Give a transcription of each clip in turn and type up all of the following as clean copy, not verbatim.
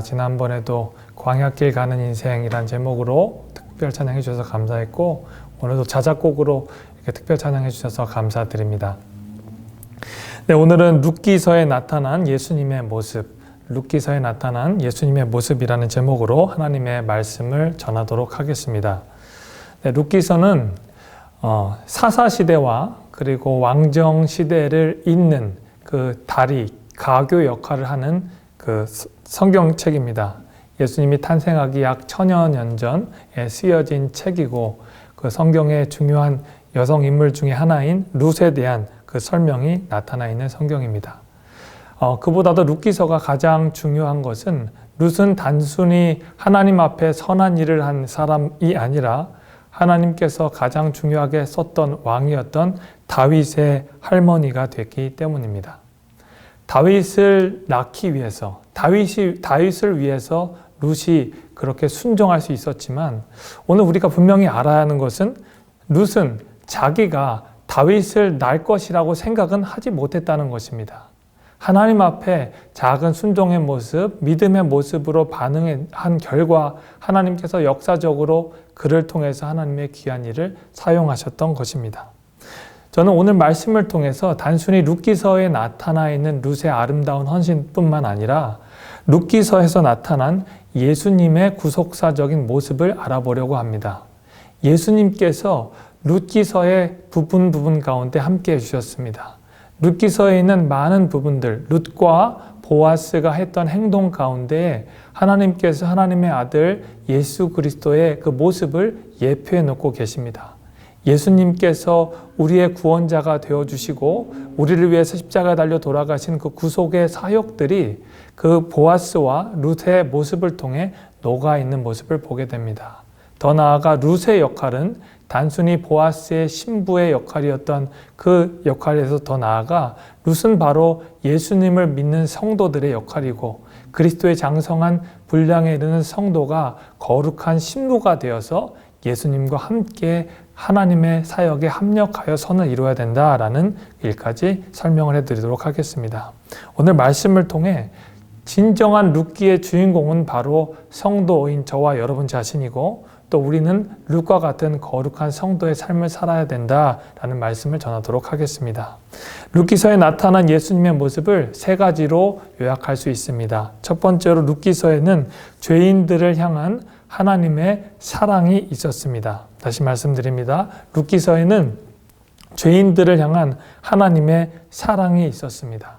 지난번에도 광야길 가는 인생이란 제목으로 특별 찬양해 주셔서 감사했고, 오늘도 자작곡으로 이렇게 특별 찬양해 주셔서 감사드립니다. 네, 오늘은 룻기서에 나타난 예수님의 모습, 룻기서에 나타난 예수님의 모습이라는 제목으로 하나님의 말씀을 전하도록 하겠습니다. 네, 룻기서는 사사시대와 그리고 왕정시대를 잇는 그 다리, 가교 역할을 하는 그 성경책입니다. 예수님이 탄생하기 약 1000여 년 전에 쓰여진 책이고, 그 성경의 중요한 여성 인물 중에 하나인 룻에 대한 그 설명이 나타나 있는 성경입니다. 그보다도 룻기서가 가장 중요한 것은, 룻은 단순히 하나님 앞에 선한 일을 한 사람이 아니라 하나님께서 가장 중요하게 썼던 왕이었던 다윗의 할머니가 됐기 때문입니다. 다윗을 낳기 위해서, 다윗을 위해서 룻이 그렇게 순종할 수 있었지만, 오늘 우리가 분명히 알아야 하는 것은, 룻은 자기가 다윗을 낳을 것이라고 생각은 하지 못했다는 것입니다. 하나님 앞에 작은 순종의 모습, 믿음의 모습으로 반응한 결과 하나님께서 역사적으로 그를 통해서 하나님의 귀한 일을 사용하셨던 것입니다. 저는 오늘 말씀을 통해서 단순히 룻기서에 나타나 있는 룻의 아름다운 헌신뿐만 아니라 룻기서에서 나타난 예수님의 구속사적인 모습을 알아보려고 합니다. 예수님께서 룻기서의 부분 가운데 함께 해주셨습니다. 룻기서에 있는 많은 부분들, 룻과 보아스가 했던 행동 가운데 하나님께서 하나님의 아들 예수 그리스도의 그 모습을 예표해 놓고 계십니다. 예수님께서 우리의 구원자가 되어주시고 우리를 위해서 십자가에 달려 돌아가신 그 구속의 사역들이 그 보아스와 룻의 모습을 통해 녹아있는 모습을 보게 됩니다. 더 나아가 룻의 역할은 단순히 보아스의 신부의 역할이었던 그 역할에서 더 나아가 룻은 바로 예수님을 믿는 성도들의 역할이고, 그리스도의 장성한 분량에 이르는 성도가 거룩한 신부가 되어서 예수님과 함께 하나님의 사역에 합력하여 선을 이루어야 된다라는 일까지 설명을 해드리도록 하겠습니다. 오늘 말씀을 통해 진정한 룻기의 주인공은 바로 성도인 저와 여러분 자신이고, 또 우리는 룻과 같은 거룩한 성도의 삶을 살아야 된다라는 말씀을 전하도록 하겠습니다. 룻기서에 나타난 예수님의 모습을 세 가지로 요약할 수 있습니다. 첫 번째로 룻기서에는 죄인들을 향한 하나님의 사랑이 있었습니다. 다시 말씀드립니다. 룻기서에는 죄인들을 향한 하나님의 사랑이 있었습니다.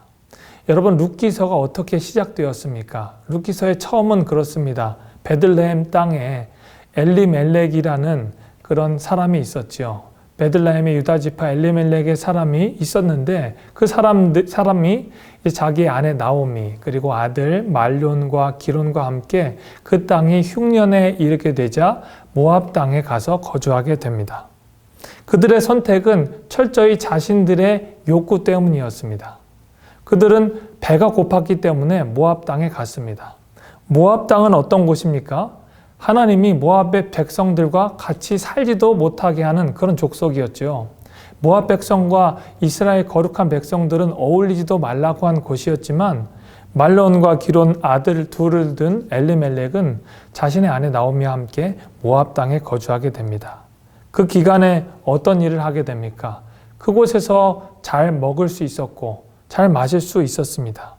여러분, 룻기서가 어떻게 시작되었습니까? 룻기서의 처음은 그렇습니다. 베들레헴 땅에 엘리멜렉이라는 그런 사람이 있었죠. 베들레헴의 유다지파 엘리멜렉의 사람이 있었는데, 그 사람이 자기의 아내 나오미 그리고 아들 말론과 기론과 함께 그 땅이 흉년에 이르게 되자 모압 땅에 가서 거주하게 됩니다. 그들의 선택은 철저히 자신들의 욕구 때문이었습니다. 그들은 배가 고팠기 때문에 모압 땅에 갔습니다. 모압 땅은 어떤 곳입니까? 하나님이 모압의 백성들과 같이 살지도 못하게 하는 그런 족속이었죠. 모압 백성과 이스라엘 거룩한 백성들은 어울리지도 말라고 한 곳이었지만, 말론과 기론 아들 둘을 둔 엘리멜렉은 자신의 아내 나오미와 함께 모압 땅에 거주하게 됩니다. 그 기간에 어떤 일을 하게 됩니까? 그곳에서 잘 먹을 수 있었고 잘 마실 수 있었습니다.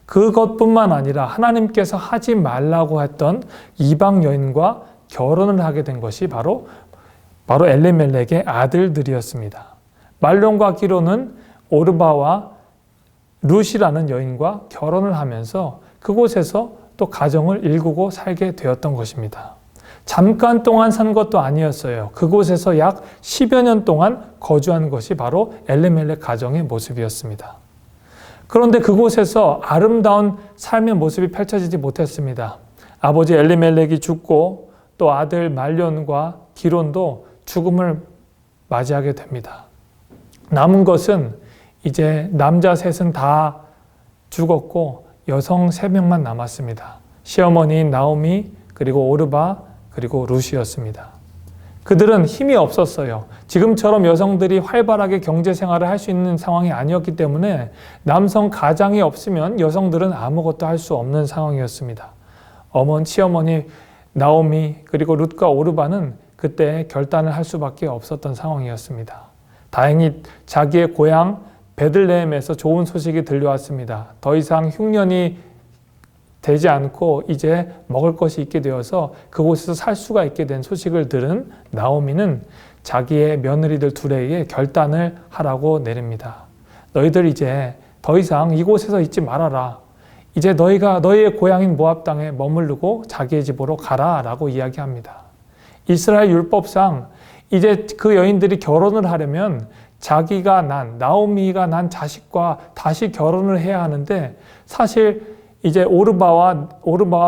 그것뿐만 아니라 하나님께서 하지 말라고 했던 이방 여인과 결혼을 하게 된 것이 바로 엘리멜렉의 아들들이었습니다. 말론과 기론은 오르바와 룻이라는 여인과 결혼을 하면서 그곳에서 또 가정을 일구고 살게 되었던 것입니다. 잠깐 동안 산 것도 아니었어요. 그곳에서 약 10여 년 동안 거주한 것이 바로 엘리멜렉 가정의 모습이었습니다. 그런데 그곳에서 아름다운 삶의 모습이 펼쳐지지 못했습니다. 아버지 엘리멜렉이 죽고 또 아들 말론과 기론도 죽음을 맞이하게 됩니다. 남은 것은 이제 남자 셋은 다 죽었고 여성 3명만 남았습니다. 시어머니인 나오미, 그리고 오르바, 그리고 룻이었습니다. 그들은 힘이 없었어요. 지금처럼 여성들이 활발하게 경제생활을 할 수 있는 상황이 아니었기 때문에 남성 가장이 없으면 여성들은 아무것도 할 수 없는 상황이었습니다. 시어머니 나오미 그리고 룻과 오르바는 그때 결단을 할 수밖에 없었던 상황이었습니다. 다행히 자기의 고향 베들레헴에서 좋은 소식이 들려왔습니다. 더 이상 흉년이 되지 않고 이제 먹을 것이 있게 되어서 그곳에서 살 수가 있게 된 소식을 들은 나오미는 자기의 며느리들 둘에게 결단을 하라고 내립니다. 너희들 이제 더 이상 이곳에서 있지 말아라. 이제 너희가 너희의 고향인 모압 땅에 머무르고 자기의 집으로 가라 라고 이야기합니다. 이스라엘 율법상 이제 그 여인들이 결혼을 하려면 나오미가 난 자식과 다시 결혼을 해야 하는데 사실 이제 오르바와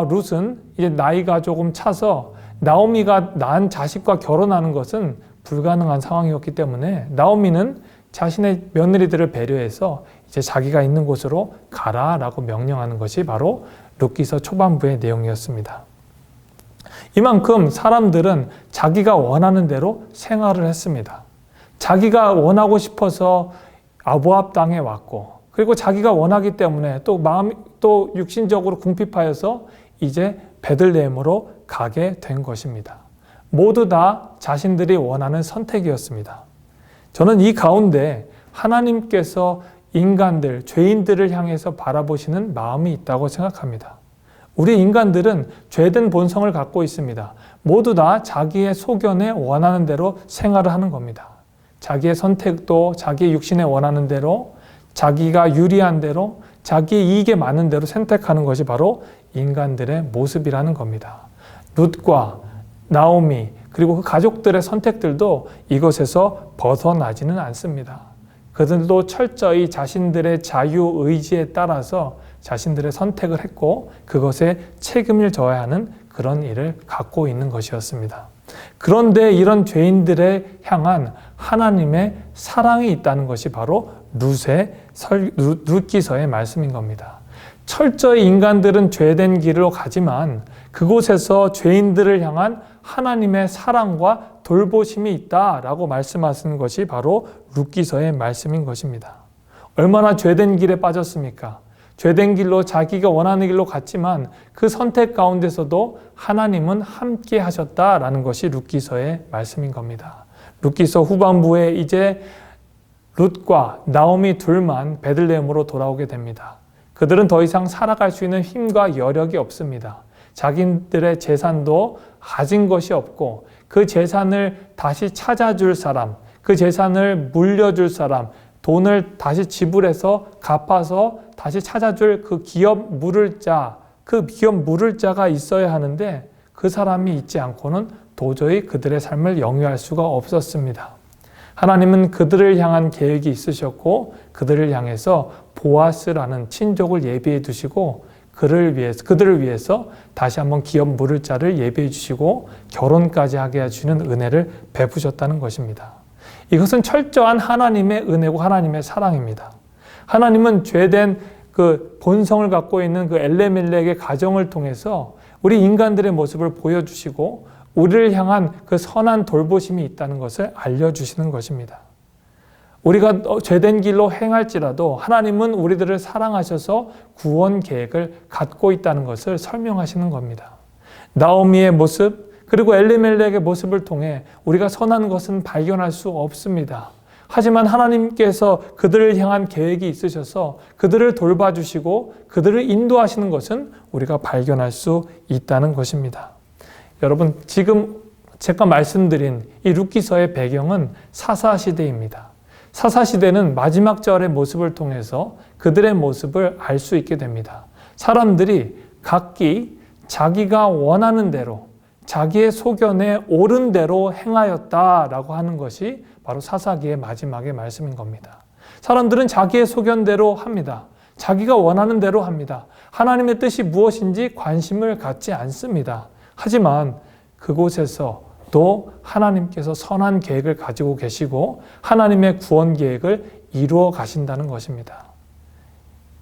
룻은 이제 나이가 조금 차서 나오미가 낳은 자식과 결혼하는 것은 불가능한 상황이었기 때문에 나오미는 자신의 며느리들을 배려해서 이제 자기가 있는 곳으로 가라라고 명령하는 것이 바로 룻기서 초반부의 내용이었습니다. 이만큼 사람들은 자기가 원하는 대로 생활을 했습니다. 자기가 원하고 싶어서 모압 땅에 왔고 그리고 자기가 원하기 때문에 또 육신적으로 궁핍하여서 이제 베들레헴으로 가게 된 것입니다. 모두 다 자신들이 원하는 선택이었습니다. 저는 이 가운데 하나님께서 인간들, 죄인들을 향해서 바라보시는 마음이 있다고 생각합니다. 우리 인간들은 죄된 본성을 갖고 있습니다. 모두 다 자기의 소견에 원하는 대로 생활을 하는 겁니다. 자기의 선택도 자기의 육신에 원하는 대로, 자기가 유리한 대로, 자기의 이익에 맞는 대로 선택하는 것이 바로 인간들의 모습이라는 겁니다. 룻과 나오미 그리고 그 가족들의 선택들도 이것에서 벗어나지는 않습니다. 그들도 철저히 자신들의 자유의지에 따라서 자신들의 선택을 했고 그것에 책임을 져야 하는 그런 일을 갖고 있는 것이었습니다. 그런데 이런 죄인들에 향한 하나님의 사랑이 있다는 것이 바로 룻기서의 말씀인 겁니다. 철저히 인간들은 죄된 길로 가지만 그곳에서 죄인들을 향한 하나님의 사랑과 돌보심이 있다라고 말씀하시는 것이 바로 룻기서의 말씀인 것입니다. 얼마나 죄된 길에 빠졌습니까? 죄된 길로 자기가 원하는 길로 갔지만 그 선택 가운데서도 하나님은 함께 하셨다라는 것이 룻기서의 말씀인 겁니다. 룻기서 후반부에 이제 룻과 나오미 둘만 베들레헴으로 돌아오게 됩니다. 그들은 더 이상 살아갈 수 있는 힘과 여력이 없습니다. 자기들의 재산도 가진 것이 없고 그 재산을 다시 찾아줄 사람, 그 재산을 물려줄 사람, 돈을 다시 지불해서 갚아서 다시 찾아줄 그 기업 물을 자가 있어야 하는데 그 사람이 있지 않고는 도저히 그들의 삶을 영위할 수가 없었습니다. 하나님은 그들을 향한 계획이 있으셨고 그들을 향해서 보아스라는 친족을 예비해 두시고 그들을 위해서 다시 한번 기업 물을 자를 예비해 주시고 결혼까지 하게 해주시는 은혜를 베푸셨다는 것입니다. 이것은 철저한 하나님의 은혜고 하나님의 사랑입니다. 하나님은 죄된 그 본성을 갖고 있는 그 엘레멜렉의 가정을 통해서 우리 인간들의 모습을 보여주시고 우리를 향한 그 선한 돌보심이 있다는 것을 알려주시는 것입니다. 우리가 죄된 길로 행할지라도 하나님은 우리들을 사랑하셔서 구원 계획을 갖고 있다는 것을 설명하시는 겁니다. 나오미의 모습 그리고 엘리멜렉의 모습을 통해 우리가 선한 것은 발견할 수 없습니다. 하지만 하나님께서 그들을 향한 계획이 있으셔서 그들을 돌봐주시고 그들을 인도하시는 것은 우리가 발견할 수 있다는 것입니다. 여러분, 지금 제가 말씀드린 이 룻기서의 배경은 사사시대입니다. 사사시대는 마지막 절의 모습을 통해서 그들의 모습을 알 수 있게 됩니다. 사람들이 각기 자기가 원하는 대로 자기의 소견에 옳은 대로 행하였다라고 하는 것이 바로 사사기의 마지막의 말씀인 겁니다. 사람들은 자기의 소견대로 합니다. 자기가 원하는 대로 합니다. 하나님의 뜻이 무엇인지 관심을 갖지 않습니다. 하지만 그곳에서 또 하나님께서 선한 계획을 가지고 계시고 하나님의 구원 계획을 이루어 가신다는 것입니다.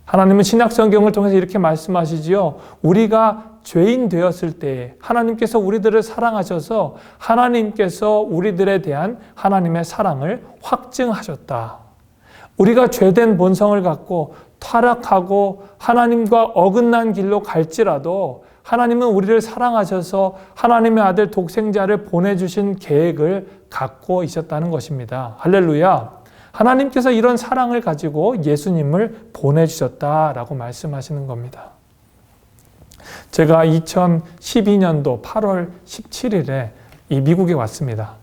하나님은 신약성경을 통해서 이렇게 말씀하시지요. 우리가 죄인 되었을 때 하나님께서 우리들을 사랑하셔서 하나님께서 우리들에 대한 하나님의 사랑을 확증하셨다. 우리가 죄된 본성을 갖고 타락하고 하나님과 어긋난 길로 갈지라도 하나님은 우리를 사랑하셔서 하나님의 아들 독생자를 보내주신 계획을 갖고 있었다는 것입니다. 할렐루야. 하나님께서 이런 사랑을 가지고 예수님을 보내주셨다라고 말씀하시는 겁니다. 제가 2012년도 8월 17일에 이 미국에 왔습니다.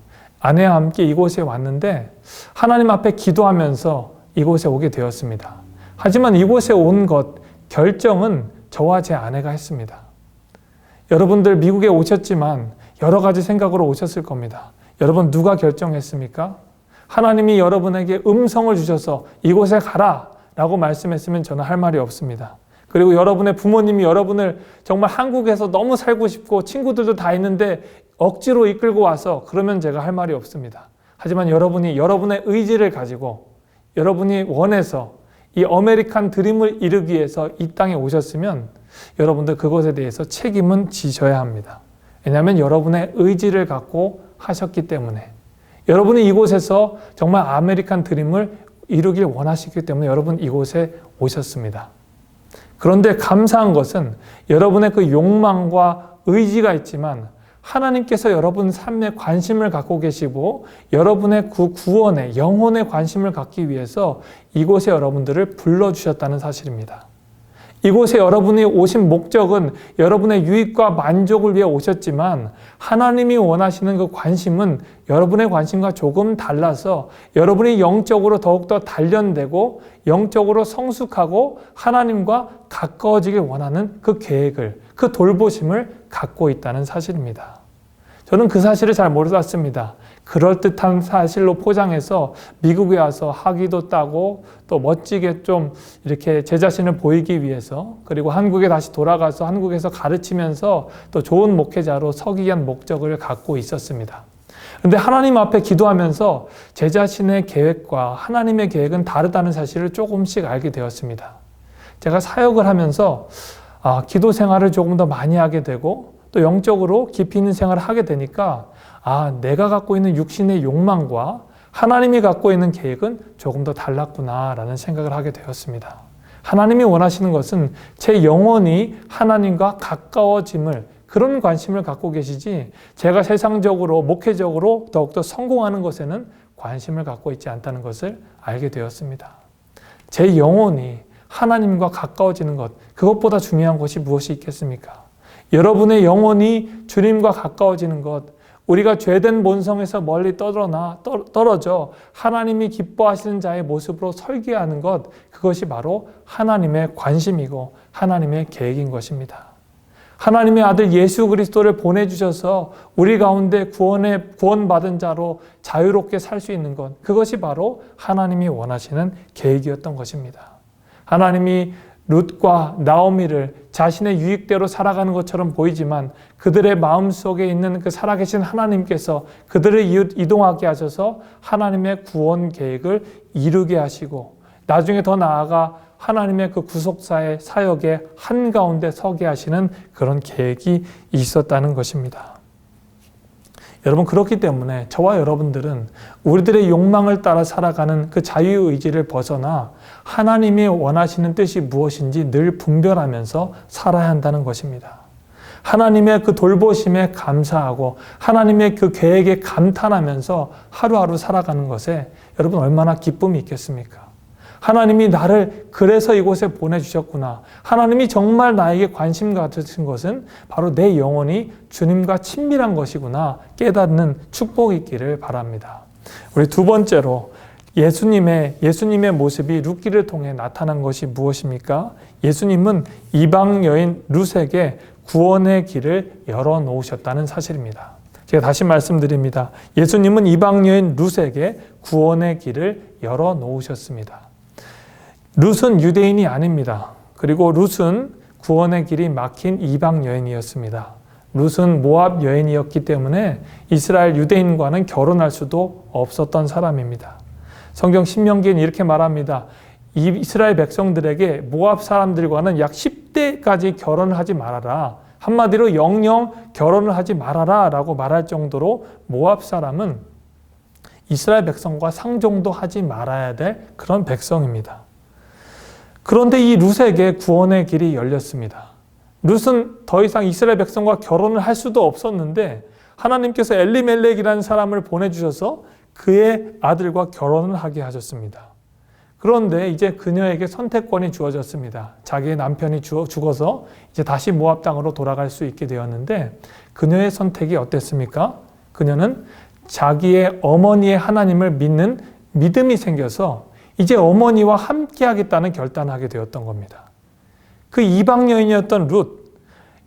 아내와 함께 이곳에 왔는데 하나님 앞에 기도하면서 이곳에 오게 되었습니다. 하지만 이곳에 온 것, 결정은 저와 제 아내가 했습니다. 여러분들 미국에 오셨지만 여러 가지 생각으로 오셨을 겁니다. 여러분 누가 결정했습니까? 하나님이 여러분에게 음성을 주셔서 이곳에 가라 라고 말씀했으면 저는 할 말이 없습니다. 그리고 여러분의 부모님이 여러분을 정말 한국에서 너무 살고 싶고 친구들도 다 있는데 억지로 이끌고 와서 그러면 제가 할 말이 없습니다. 하지만 여러분이 여러분의 의지를 가지고 여러분이 원해서 이 아메리칸 드림을 이루기 위해서 이 땅에 오셨으면 여러분들 그것에 대해서 책임은 지셔야 합니다. 왜냐하면 여러분의 의지를 갖고 하셨기 때문에 여러분이 이곳에서 정말 아메리칸 드림을 이루길 원하시기 때문에 여러분 이곳에 오셨습니다. 그런데 감사한 것은 여러분의 그 욕망과 의지가 있지만 하나님께서 여러분 삶에 관심을 갖고 계시고 여러분의 그 구원에 영혼에 관심을 갖기 위해서 이곳에 여러분들을 불러주셨다는 사실입니다. 이곳에 여러분이 오신 목적은 여러분의 유익과 만족을 위해 오셨지만 하나님이 원하시는 그 관심은 여러분의 관심과 조금 달라서 여러분이 영적으로 더욱더 단련되고 영적으로 성숙하고 하나님과 가까워지길 원하는 그 계획을, 그 돌보심을 갖고 있다는 사실입니다. 저는 그 사실을 잘 몰랐습니다. 그럴듯한 사실로 포장해서 미국에 와서 학위도 따고 또 멋지게 좀 이렇게 제 자신을 보이기 위해서 그리고 한국에 다시 돌아가서 한국에서 가르치면서 또 좋은 목회자로 서기 위한 목적을 갖고 있었습니다. 그런데 하나님 앞에 기도하면서 제 자신의 계획과 하나님의 계획은 다르다는 사실을 조금씩 알게 되었습니다. 제가 사역을 하면서 기도 생활을 조금 더 많이 하게 되고 또 영적으로 깊이 있는 생활을 하게 되니까 내가 갖고 있는 육신의 욕망과 하나님이 갖고 있는 계획은 조금 더 달랐구나라는 생각을 하게 되었습니다. 하나님이 원하시는 것은 제 영혼이 하나님과 가까워짐을 그런 관심을 갖고 계시지 제가 세상적으로 목회적으로 더욱더 성공하는 것에는 관심을 갖고 있지 않다는 것을 알게 되었습니다. 제 영혼이 하나님과 가까워지는 것, 그것보다 중요한 것이 무엇이 있겠습니까? 여러분의 영혼이 주님과 가까워지는 것, 우리가 죄된 본성에서 멀리 떨어져 하나님이 기뻐하시는 자의 모습으로 설계하는 것, 그것이 바로 하나님의 관심이고 하나님의 계획인 것입니다. 하나님의 아들 예수 그리스도를 보내주셔서 우리 가운데 구원받은 자로 자유롭게 살 수 있는 것, 그것이 바로 하나님이 원하시는 계획이었던 것입니다. 하나님이 룻과 나오미를 자신의 유익대로 살아가는 것처럼 보이지만 그들의 마음속에 있는 그 살아계신 하나님께서 그들을 이동하게 하셔서 하나님의 구원 계획을 이루게 하시고 나중에 더 나아가 하나님의 그 구속사의 사역의 한가운데 서게 하시는 그런 계획이 있었다는 것입니다. 여러분, 그렇기 때문에 저와 여러분들은 우리들의 욕망을 따라 살아가는 그 자유의지를 벗어나 하나님이 원하시는 뜻이 무엇인지 늘 분별하면서 살아야 한다는 것입니다. 하나님의 그 돌보심에 감사하고 하나님의 그 계획에 감탄하면서 하루하루 살아가는 것에 여러분 얼마나 기쁨이 있겠습니까? 하나님이 나를 그래서 이곳에 보내주셨구나. 하나님이 정말 나에게 관심 가지신 것은 바로 내 영혼이 주님과 친밀한 것이구나 깨닫는 축복이 있기를 바랍니다. 우리 두 번째로 예수님의 모습이 룻기를 통해 나타난 것이 무엇입니까? 예수님은 이방 여인 룻에게 구원의 길을 열어놓으셨다는 사실입니다. 제가 다시 말씀드립니다. 예수님은 이방 여인 룻에게 구원의 길을 열어놓으셨습니다. 룻은 유대인이 아닙니다. 그리고 룻은 구원의 길이 막힌 이방 여인이었습니다. 룻은 모압 여인이었기 때문에 이스라엘 유대인과는 결혼할 수도 없었던 사람입니다. 성경 신명기는 이렇게 말합니다. 이스라엘 백성들에게 모압 사람들과는 약 10대까지 결혼을 하지 말아라. 한마디로 영영 결혼을 하지 말아라 라고 말할 정도로 모압 사람은 이스라엘 백성과 상종도 하지 말아야 될 그런 백성입니다. 그런데 이 룻에게 구원의 길이 열렸습니다. 룻은 더 이상 이스라엘 백성과 결혼을 할 수도 없었는데 하나님께서 엘리멜렉이라는 사람을 보내주셔서 그의 아들과 결혼을 하게 하셨습니다. 그런데 이제 그녀에게 선택권이 주어졌습니다. 자기의 남편이 죽어서 이제 다시 모압 땅으로 돌아갈 수 있게 되었는데 그녀의 선택이 어땠습니까? 그녀는 자기의 어머니의 하나님을 믿는 믿음이 생겨서 이제 어머니와 함께 하겠다는 결단을 하게 되었던 겁니다. 그 이방 여인이었던 룻,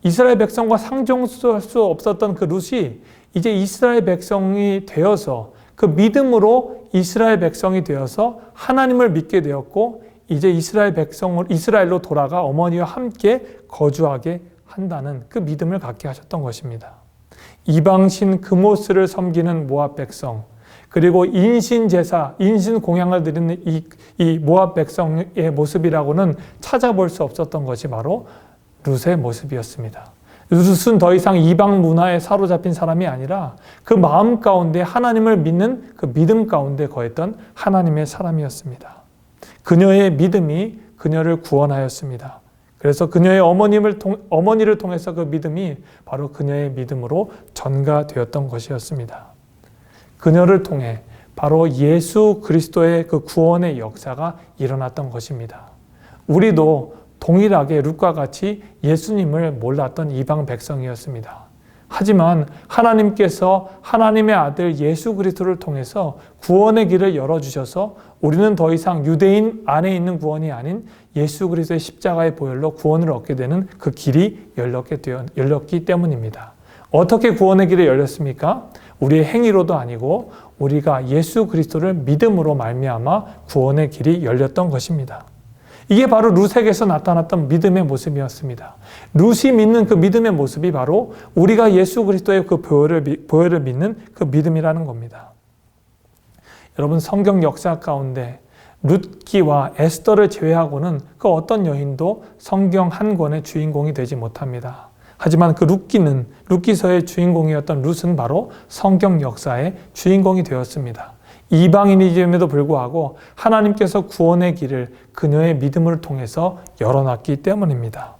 이스라엘 백성과 상종할 수 없었던 그 룻이 이제 이스라엘 백성이 되어서 그 믿음으로 이스라엘 백성이 되어서 하나님을 믿게 되었고 이제 이스라엘로 돌아가 어머니와 함께 거주하게 한다는 그 믿음을 갖게 하셨던 것입니다. 이방신 그모스를 섬기는 모압 백성, 그리고 인신제사, 인신공양을 드리는 이 모압 백성의 모습이라고는 찾아볼 수 없었던 것이 바로 룻의 모습이었습니다. 룻은 더 이상 이방 문화에 사로잡힌 사람이 아니라 그 마음 가운데 하나님을 믿는 그 믿음 가운데 거했던 하나님의 사람이었습니다. 그녀의 믿음이 그녀를 구원하였습니다. 그래서 그녀의 어머니를 통해서 그 믿음이 바로 그녀의 믿음으로 전가되었던 것이었습니다. 그녀를 통해 바로 예수 그리스도의 그 구원의 역사가 일어났던 것입니다. 우리도 동일하게 룻과 같이 예수님을 몰랐던 이방 백성이었습니다. 하지만 하나님께서 하나님의 아들 예수 그리스도를 통해서 구원의 길을 열어주셔서 우리는 더 이상 유대인 안에 있는 구원이 아닌 예수 그리스도의 십자가의 보혈로 구원을 얻게 되는 그 길이 열렸기 때문입니다. 어떻게 구원의 길이 열렸습니까? 우리의 행위로도 아니고 우리가 예수 그리스도를 믿음으로 말미암아 구원의 길이 열렸던 것입니다. 이게 바로 룻에게서 나타났던 믿음의 모습이었습니다. 룻이 믿는 그 믿음의 모습이 바로 우리가 예수 그리스도의 그 보혈을 믿는 그 믿음이라는 겁니다. 여러분, 성경 역사 가운데 룻기와 에스더를 제외하고는 그 어떤 여인도 성경 한 권의 주인공이 되지 못합니다. 하지만 그 룻기서의 주인공이었던 룻은 바로 성경 역사의 주인공이 되었습니다. 이방인임에도 불구하고 하나님께서 구원의 길을 그녀의 믿음을 통해서 열어놨기 때문입니다.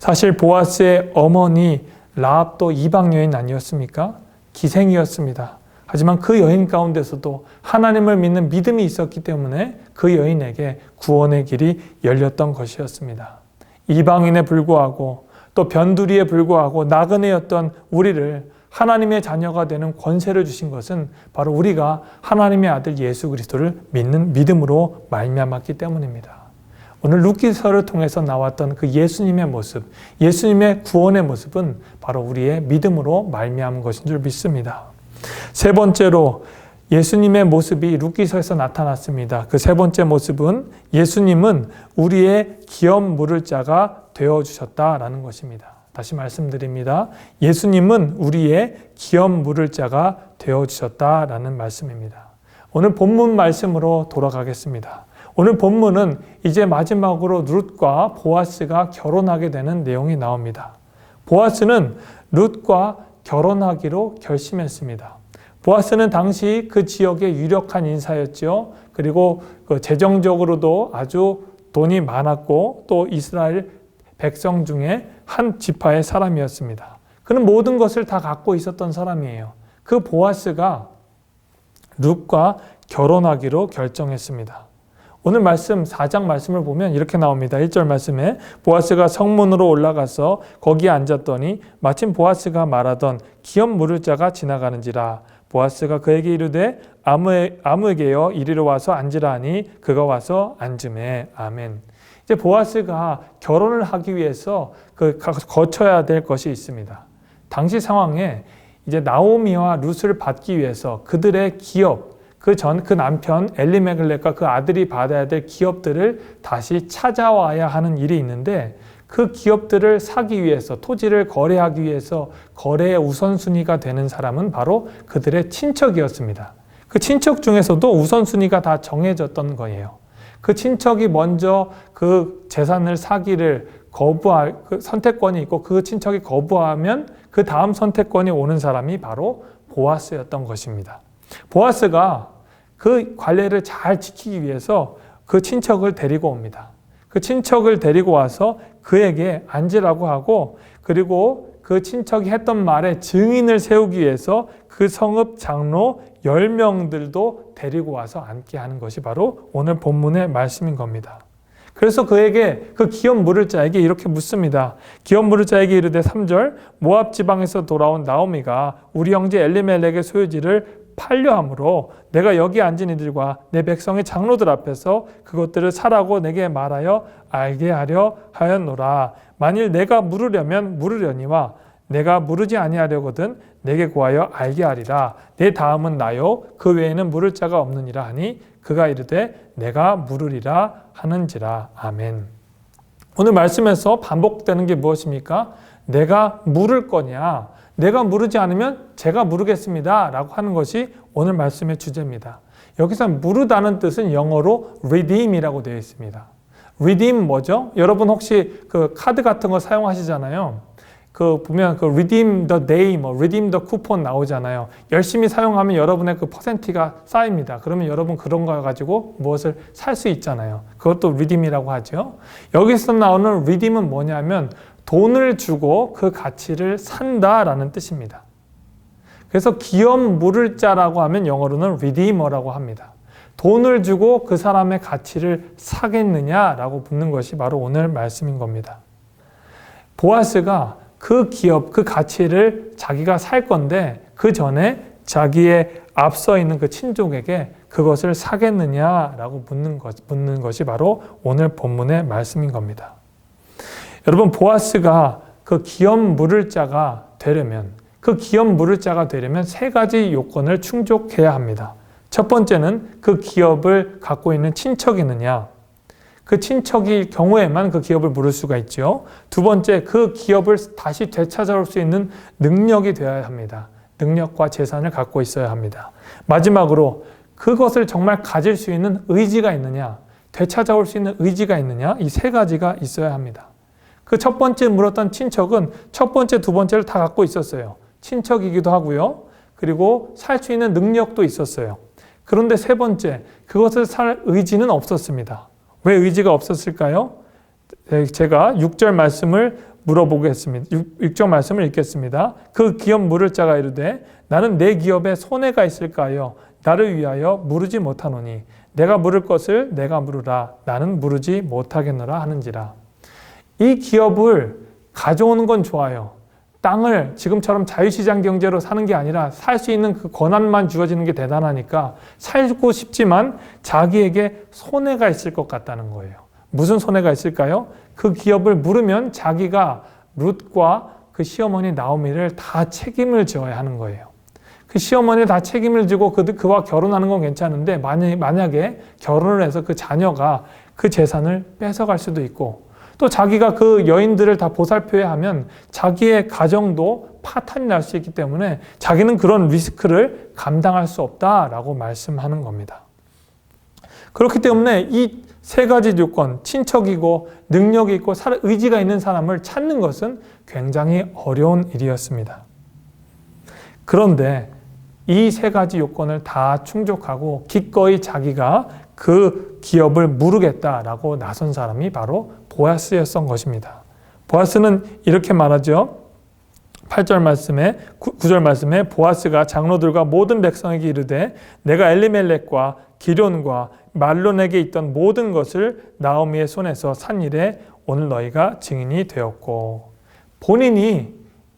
사실 보아스의 어머니 라합도 이방 여인 아니었습니까? 기생이었습니다. 하지만 그 여인 가운데서도 하나님을 믿는 믿음이 있었기 때문에 그 여인에게 구원의 길이 열렸던 것이었습니다. 이방인에 불구하고 또 변두리에 불구하고 나그네였던 우리를 하나님의 자녀가 되는 권세를 주신 것은 바로 우리가 하나님의 아들 예수 그리스도를 믿는 믿음으로 말미암았기 때문입니다. 오늘 룻기서를 통해서 나왔던 그 예수님의 모습, 예수님의 구원의 모습은 바로 우리의 믿음으로 말미암은 것인 줄 믿습니다. 세 번째로 예수님의 모습이 룻기서에서 나타났습니다. 그 세 번째 모습은 예수님은 우리의 기업 물을 자가 되어주셨다라는 것입니다. 다시 말씀드립니다. 예수님은 우리의 기업 물을 자가 되어주셨다라는 말씀입니다. 오늘 본문 말씀으로 돌아가겠습니다. 오늘 본문은 이제 마지막으로 룻과 보아스가 결혼하게 되는 내용이 나옵니다. 보아스는 룻과 결혼하기로 결심했습니다. 보아스는 당시 그 지역의 유력한 인사였죠. 그리고 재정적으로도 아주 돈이 많았고 또 이스라엘 백성 중에 한 지파의 사람이었습니다. 그는 모든 것을 다 갖고 있었던 사람이에요. 그 보아스가 룻과 결혼하기로 결정했습니다. 오늘 말씀 4장 말씀을 보면 이렇게 나옵니다. 1절 말씀에 보아스가 성문으로 올라가서 거기에 앉았더니 마침 보아스가 말하던 기업 물을 자가 지나가는지라. 보아스가 그에게 이르되 아무에게요 이리로 와서 앉으라 하니 그가 와서 앉으매. 아멘. 이제 보아스가 결혼을 하기 위해서 거쳐야 될 것이 있습니다. 당시 상황에 이제 나오미와 룻을 받기 위해서 그들의 기업, 그 남편 엘리멜렉과 그 아들이 받아야 될 기업들을 다시 찾아와야 하는 일이 있는데 그 기업들을 사기 위해서, 토지를 거래하기 위해서 거래의 우선순위가 되는 사람은 바로 그들의 친척이었습니다. 그 친척 중에서도 우선순위가 다 정해졌던 거예요. 그 친척이 먼저 그 재산을 사기를 그 선택권이 있고 그 친척이 거부하면 그 다음 선택권이 오는 사람이 바로 보아스였던 것입니다. 보아스가 그 관례를 잘 지키기 위해서 그 친척을 데리고 옵니다. 그 친척을 데리고 와서 그에게 앉으라고 하고, 그리고 그 친척이 했던 말에 증인을 세우기 위해서 그 성읍 장로 10명들도 데리고 와서 앉게 하는 것이 바로 오늘 본문의 말씀인 겁니다. 그래서 그에게, 그 기업 물을 자에게 이렇게 묻습니다. 기업 물을 자에게 이르되 3절, 모압 지방에서 돌아온 나오미가 우리 형제 엘리멜렉의 소유지를 팔려 함으로 내가 여기 앉은 이들과 내 백성의 장로들 앞에서 그것들을 사라고 내게 말하여 알게 하려 하였노라. 만일 내가 물으려면 물으려니와 내가 물으지 아니하려거든 내게 구하여 알게 하리라. 내 다음은 나요 그 외에는 물을 자가 없느니라 하니 그가 이르되 내가 물으리라 하는지라. 아멘. 오늘 말씀에서 반복되는 게 무엇입니까? 내가 물을 거냐, 내가 물으지 않으면 제가 물으겠습니다 라고 하는 것이 오늘 말씀의 주제입니다. 여기서 물으다는 뜻은 영어로 redeem이라고 되어 있습니다. redeem 뭐죠? 여러분 혹시 그 카드 같은 거 사용하시잖아요. 그 보면 그 redeem the day, redeem the coupon 나오잖아요. 열심히 사용하면 여러분의 그 퍼센티가 쌓입니다. 그러면 여러분 그런 거 가지고 무엇을 살 수 있잖아요. 그것도 redeem이라고 하죠. 여기서 나오는 redeem은 뭐냐면 돈을 주고 그 가치를 산다라는 뜻입니다. 그래서 기업 물을 자라고 하면 영어로는 redeemer라고 합니다. 돈을 주고 그 사람의 가치를 사겠느냐라고 묻는 것이 바로 오늘 말씀인 겁니다. 보아스가 그 기업, 그 가치를 자기가 살 건데 그 전에 자기의 앞서 있는 그 친족에게 그것을 사겠느냐라고 묻는 것이 바로 오늘 본문의 말씀인 겁니다. 여러분, 보아스가 그 기업 물을 자가 되려면, 그 기업 물을 자가 되려면 세 가지 요건을 충족해야 합니다. 첫 번째는 그 기업을 갖고 있는 친척이느냐, 그 친척일 경우에만 그 기업을 물을 수가 있죠. 두 번째, 그 기업을 다시 되찾아올 수 있는 능력이 되어야 합니다. 능력과 재산을 갖고 있어야 합니다. 마지막으로 그것을 정말 가질 수 있는 의지가 있느냐, 되찾아올 수 있는 의지가 있느냐, 이 세 가지가 있어야 합니다. 그 첫 번째 물었던 친척은 첫 번째, 두 번째를 다 갖고 있었어요. 친척이기도 하고요. 그리고 살 수 있는 능력도 있었어요. 그런데 세 번째, 그것을 살 의지는 없었습니다. 왜 의지가 없었을까요? 제가 6절 말씀을 물어보겠습니다. 6절 말씀을 읽겠습니다. 그 기업 물을 자가 이르되 나는 내 기업에 손해가 있을까요? 나를 위하여 물으지 못하노니 내가 물을 것을 내가 물으라. 나는 물으지 못하겠노라 하는지라. 이 기업을 가져오는 건 좋아요. 땅을 지금처럼 자유시장 경제로 사는 게 아니라 살 수 있는 그 권한만 주어지는 게 대단하니까 살고 싶지만 자기에게 손해가 있을 것 같다는 거예요. 무슨 손해가 있을까요? 그 기업을 물으면 자기가 룻과 그 시어머니 나오미를 다 책임을 져야 하는 거예요. 그 시어머니 다 책임을 지고 그와 결혼하는 건 괜찮은데 만약에 결혼을 해서 그 자녀가 그 재산을 뺏어갈 수도 있고 또 자기가 그 여인들을 다 보살펴야 하면 자기의 가정도 파탄이 날 수 있기 때문에 자기는 그런 리스크를 감당할 수 없다라고 말씀하는 겁니다. 그렇기 때문에 이 세 가지 조건, 친척이고 능력이 있고 의지가 있는 사람을 찾는 것은 굉장히 어려운 일이었습니다. 그런데 이 세 가지 요건을 다 충족하고 기꺼이 자기가 그 기업을 물으겠다라고 나선 사람이 바로 보아스였던 것입니다. 보아스는 이렇게 말하죠. 8절 말씀에 9절 말씀에 보아스가 장로들과 모든 백성에게 이르되 내가 엘리멜렉과 기럨과 말론에게 있던 모든 것을 나오미의 손에서 산 일에 오늘 너희가 증인이 되었고, 본인이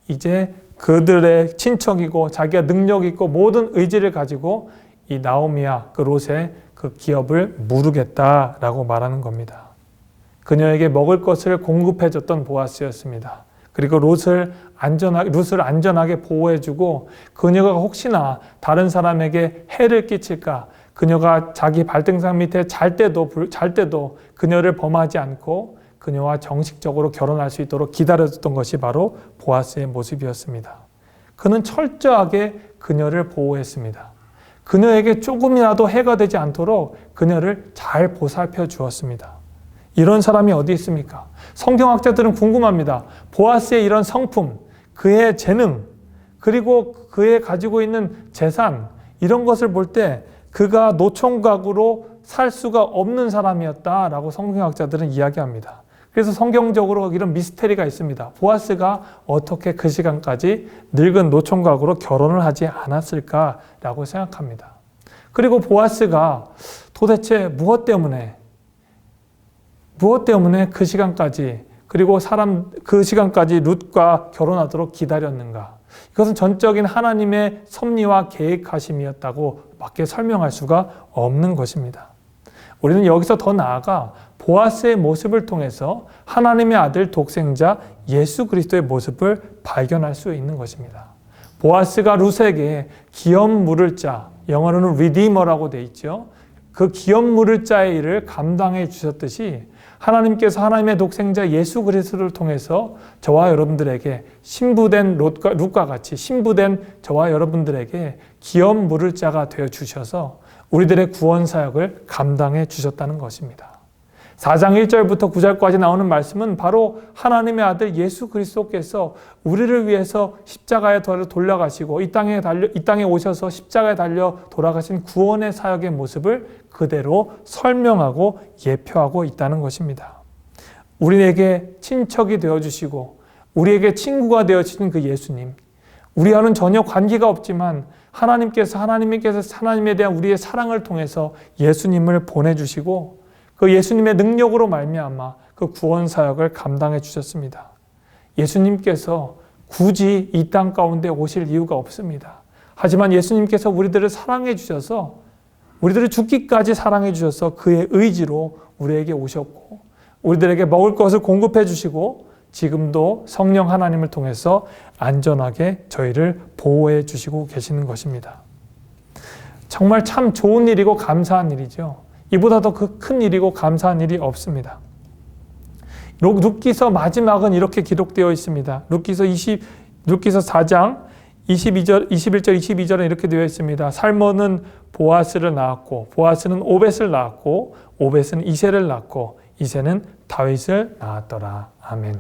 이제 그들의 친척이고 자기가 능력이 있고 모든 의지를 가지고 이 나오미와 그 롯의 그 기업을 무르겠다라고 말하는 겁니다. 그녀에게 먹을 것을 공급해줬던 보아스였습니다. 그리고 롯을 안전하게 보호해주고 그녀가 혹시나 다른 사람에게 해를 끼칠까, 그녀가 자기 발등상 밑에 잘 때도 그녀를 범하지 않고 그녀와 정식적으로 결혼할 수 있도록 기다려줬던 것이 바로 보아스의 모습이었습니다. 그는 철저하게 그녀를 보호했습니다. 그녀에게 조금이라도 해가 되지 않도록 그녀를 잘 보살펴 주었습니다. 이런 사람이 어디 있습니까? 성경학자들은 궁금합니다. 보아스의 이런 성품, 그의 재능, 그리고 그의 가지고 있는 재산, 이런 것을 볼 때 그가 노총각으로 살 수가 없는 사람이었다라고 성경학자들은 이야기합니다. 그래서 성경적으로 이런 미스테리가 있습니다. 보아스가 어떻게 그 시간까지 늙은 노총각으로 결혼을 하지 않았을까라고 생각합니다. 그리고 보아스가 도대체 무엇 때문에 그 시간까지, 그리고 그 시간까지 룻과 결혼하도록 기다렸는가? 이것은 전적인 하나님의 섭리와 계획하심이었다고 밖에 설명할 수가 없는 것입니다. 우리는 여기서 더 나아가 보아스의 모습을 통해서 하나님의 아들 독생자 예수 그리스도의 모습을 발견할 수 있는 것입니다. 보아스가 룻에게 기업 물을 자, 영어로는 리디머라고 되어 있죠. 그 기업 물을 자의 일을 감당해 주셨듯이 하나님께서 하나님의 독생자 예수 그리스도를 통해서 저와 여러분들에게 신부된 룻과 같이 신부된 저와 여러분들에게 기업 물을 자가 되어 주셔서 우리들의 구원 사역을 감당해 주셨다는 것입니다. 4장 1절부터 9절까지 나오는 말씀은 바로 하나님의 아들 예수 그리스도께서 우리를 위해서 십자가에 돌아가시고 이 땅에 오셔서 십자가에 달려 돌아가신 구원의 사역의 모습을 그대로 설명하고 예표하고 있다는 것입니다. 우리에게 친척이 되어주시고 우리에게 친구가 되어주신 그 예수님, 우리와는 전혀 관계가 없지만 하나님께서 하나님에 대한 우리의 사랑을 통해서 예수님을 보내주시고 그 예수님의 능력으로 말미암아 그 구원 사역을 감당해 주셨습니다. 예수님께서 굳이 이 땅 가운데 오실 이유가 없습니다. 하지만 예수님께서 우리들을 사랑해 주셔서, 우리들을 죽기까지 사랑해 주셔서 그의 의지로 우리에게 오셨고 우리들에게 먹을 것을 공급해 주시고 지금도 성령 하나님을 통해서 안전하게 저희를 보호해 주시고 계시는 것입니다. 정말 참 좋은 일이고 감사한 일이죠. 이보다 더 큰 일이고 감사한 일이 없습니다. 룻기서 마지막은 이렇게 기록되어 있습니다. 룻기서 4장 21절 22절에 이렇게 되어 있습니다. 살몬은 보아스를 낳았고 보아스는 오벳을 낳았고 오벳은 이새를 낳고 이새는 다윗을 낳았더라. 아멘.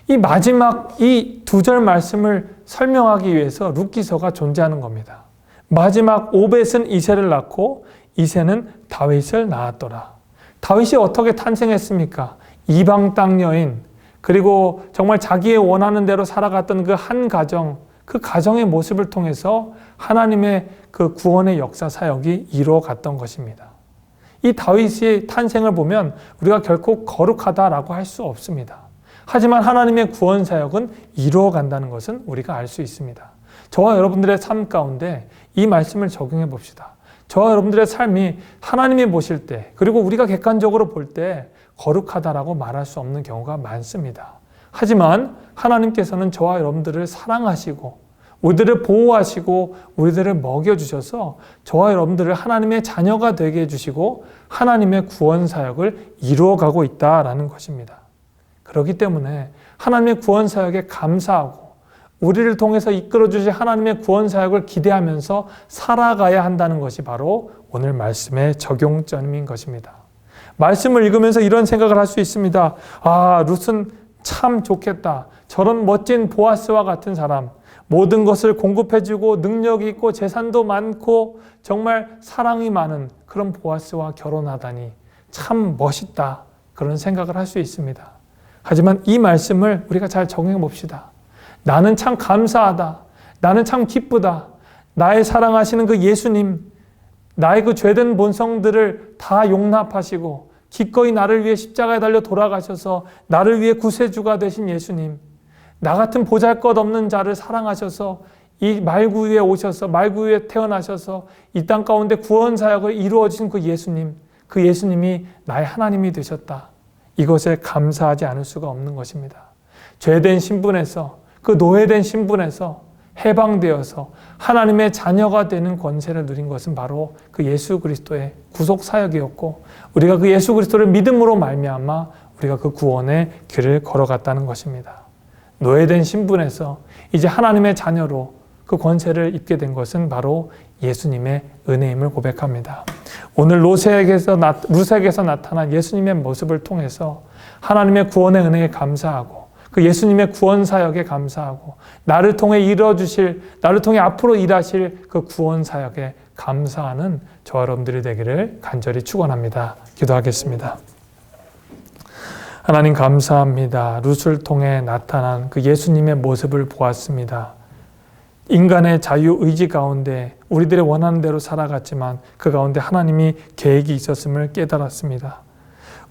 이 마지막 이 두 절 말씀을 설명하기 위해서 룻기서가 존재하는 겁니다. 마지막 오벳은 이새를 낳고 이새는 다윗을 낳았더라. 다윗이 어떻게 탄생했습니까? 이방 땅 여인, 그리고 정말 자기의 원하는 대로 살아갔던 그 한 가정, 그 가정의 모습을 통해서 하나님의 그 구원의 역사 사역이 이루어갔던 것입니다. 이 다윗의 탄생을 보면 우리가 결코 거룩하다라고 할 수 없습니다. 하지만 하나님의 구원 사역은 이루어간다는 것은 우리가 알 수 있습니다. 저와 여러분들의 삶 가운데 이 말씀을 적용해 봅시다. 저와 여러분들의 삶이 하나님이 보실 때, 그리고 우리가 객관적으로 볼 때 거룩하다라고 말할 수 없는 경우가 많습니다. 하지만 하나님께서는 저와 여러분들을 사랑하시고 우리들을 보호하시고 우리들을 먹여주셔서 저와 여러분들을 하나님의 자녀가 되게 해주시고 하나님의 구원 사역을 이루어가고 있다라는 것입니다. 그렇기 때문에 하나님의 구원 사역에 감사하고 우리를 통해서 이끌어주실 하나님의 구원 사역을 기대하면서 살아가야 한다는 것이 바로 오늘 말씀의 적용점인 것입니다. 말씀을 읽으면서 이런 생각을 할 수 있습니다. 아, 룻은 참 좋겠다. 저런 멋진 보아스와 같은 사람, 모든 것을 공급해주고 능력이 있고 재산도 많고 정말 사랑이 많은 그런 보아스와 결혼하다니 참 멋있다. 그런 생각을 할 수 있습니다. 하지만 이 말씀을 우리가 잘 적용해 봅시다. 나는 참 감사하다. 나는 참 기쁘다. 나의 사랑하시는 그 예수님, 나의 그 죄된 본성들을 다 용납하시고 기꺼이 나를 위해 십자가에 달려 돌아가셔서 나를 위해 구세주가 되신 예수님, 나 같은 보잘것없는 자를 사랑하셔서 이 말구 위에 오셔서 말구 위에 태어나셔서 이 땅 가운데 구원 사역을 이루어 주신 그 예수님, 그 예수님이 나의 하나님이 되셨다. 이것에 감사하지 않을 수가 없는 것입니다. 죄된 신분에서, 그 노예된 신분에서 해방되어서 하나님의 자녀가 되는 권세를 누린 것은 바로 그 예수 그리스도의 구속 사역이었고, 우리가 그 예수 그리스도를 믿음으로 말미암아 우리가 그 구원의 길을 걸어갔다는 것입니다. 노예된 신분에서 이제 하나님의 자녀로 그 권세를 입게 된 것은 바로 예수님의 은혜임을 고백합니다. 오늘 룻에게서 나타난 예수님의 모습을 통해서 하나님의 구원의 은혜에 감사하고 그 예수님의 구원 사역에 감사하고 나를 통해 앞으로 일하실 그 구원 사역에 감사하는 저와 여러분들이 되기를 간절히 축원합니다. 기도하겠습니다. 하나님 감사합니다. 룻을 통해 나타난 그 예수님의 모습을 보았습니다. 인간의 자유의지 가운데 우리들의 원하는 대로 살아갔지만 그 가운데 하나님이 계획이 있었음을 깨달았습니다.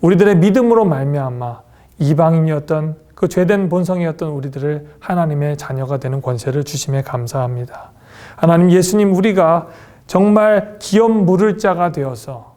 우리들의 믿음으로 말미암아 이방인이었던 그 죄된 본성이었던 우리들을 하나님의 자녀가 되는 권세를 주심에 감사합니다. 하나님, 예수님, 우리가 정말 기업 물을 자가 되어서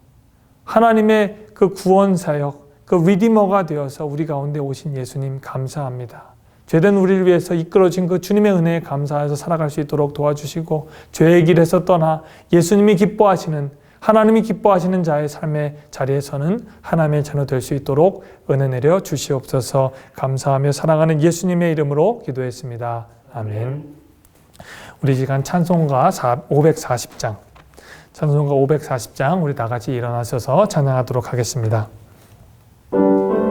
하나님의 그 구원 사역, 그 리디머가 되어서 우리 가운데 오신 예수님 감사합니다. 죄된 우리를 위해서 이끌어진 그 주님의 은혜에 감사해서 살아갈 수 있도록 도와주시고 죄의 길에서 떠나 예수님이 기뻐하시는, 하나님이 기뻐하시는 자의 삶의 자리에서는 하나님의 자녀 될 수 있도록 은혜 내려 주시옵소서. 감사하며 사랑하는 예수님의 이름으로 기도했습니다. 아멘. 우리 시간 찬송가 540장, 찬송가 540장 우리 다 같이 일어나셔서 찬양하도록 하겠습니다.